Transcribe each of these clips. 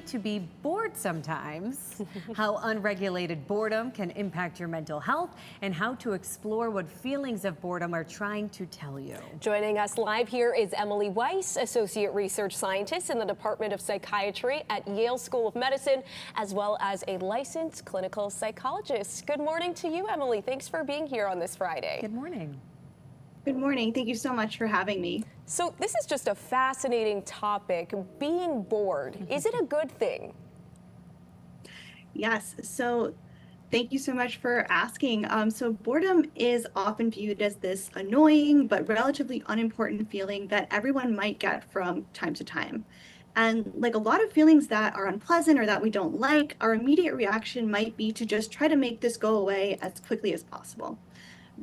to be bored sometimes, how unregulated boredom can impact your mental health, and how to explore what feelings of boredom are trying to tell you. Joining us live here is Emily Weiss, Associate Research Scientist in the Department of Psychiatry at Yale School of Medicine, as well as a licensed clinical psychologist. Good morning to you, Emily. Thanks for being here on this Friday. Good morning. Good morning. Thank you so much for having me. So this is just a fascinating topic, being bored. Is it a good thing? Yes, so thank you so much for asking. So boredom is often viewed as this annoying but relatively unimportant feeling that everyone might get from time to time. And like a lot of feelings that are unpleasant or that we don't like, our immediate reaction might be to just try to make this go away as quickly as possible.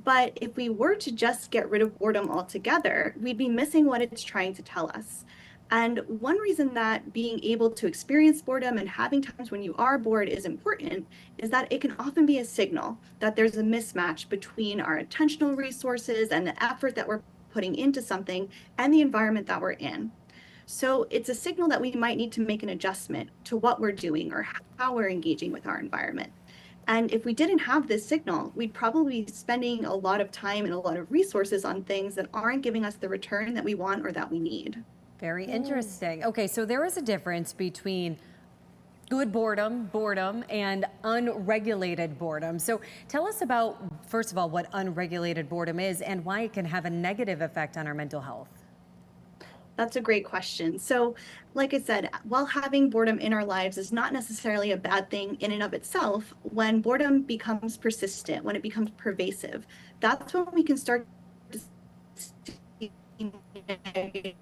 But if we were to just get rid of boredom altogether, we'd be missing what it's trying to tell us. And one reason that being able to experience boredom and having times when you are bored is important is that it can often be a signal that there's a mismatch between our attentional resources and the effort that we're putting into something and the environment that we're in. So it's a signal that we might need to make an adjustment to what we're doing or how we're engaging with our environment. And if we didn't have this signal, we'd probably be spending a lot of time and a lot of resources on things that aren't giving us the return that we want or that we need. Very interesting. Okay, so there is a difference between good boredom, and unregulated boredom. So tell us about, first of all, what unregulated boredom is and why it can have a negative effect on our mental health. That's a great question. So, like I said, while having boredom in our lives is not necessarily a bad thing in and of itself, when boredom becomes persistent, when it becomes pervasive, that's when we can start to see negative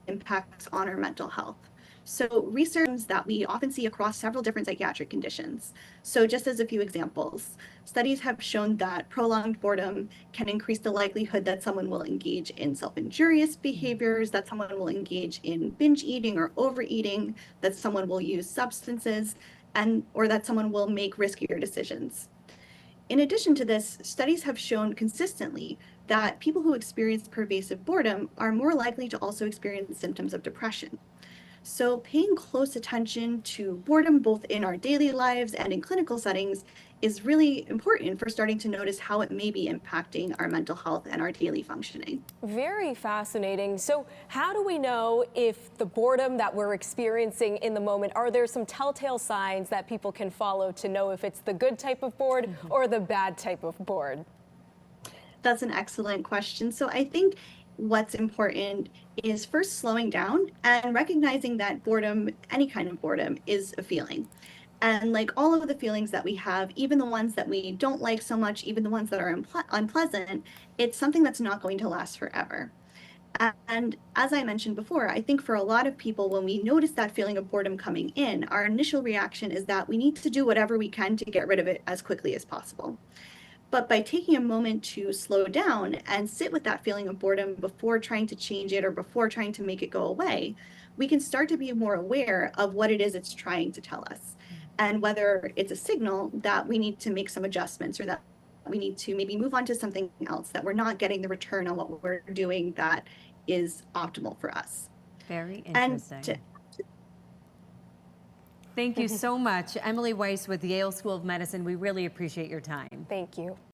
impacts on our mental health. So research that we often see across several different psychiatric conditions. So just as a few examples, studies have shown that prolonged boredom can increase the likelihood that someone will engage in self-injurious behaviors, that someone will engage in binge eating or overeating, that someone will use substances, or that someone will make riskier decisions. In addition to this, studies have shown consistently that people who experience pervasive boredom are more likely to also experience symptoms of depression. So paying close attention to boredom, both in our daily lives and in clinical settings, is really important for starting to notice how it may be impacting our mental health and our daily functioning. Very fascinating. So how do we know if the boredom that we're experiencing in the moment, are there some telltale signs that people can follow to know if it's the good type of bored or the bad type of bored? That's an excellent question. So I think what's important is first slowing down and recognizing that boredom, any kind of boredom, is a feeling. And like all of the feelings that we have, even the ones that we don't like so much, even the ones that are unpleasant, it's something that's not going to last forever. And as I mentioned before, I think for a lot of people, when we notice that feeling of boredom coming in, our initial reaction is that we need to do whatever we can to get rid of it as quickly as possible. But by taking a moment to slow down and sit with that feeling of boredom before trying to change it or before trying to make it go away, we can start to be more aware of what it is it's trying to tell us. And whether it's a signal that we need to make some adjustments or that we need to maybe move on to something else, that we're not getting the return on what we're doing that is optimal for us. Very interesting. Thank you so much. Emily Weiss with Yale School of Medicine. We really appreciate your time. Thank you.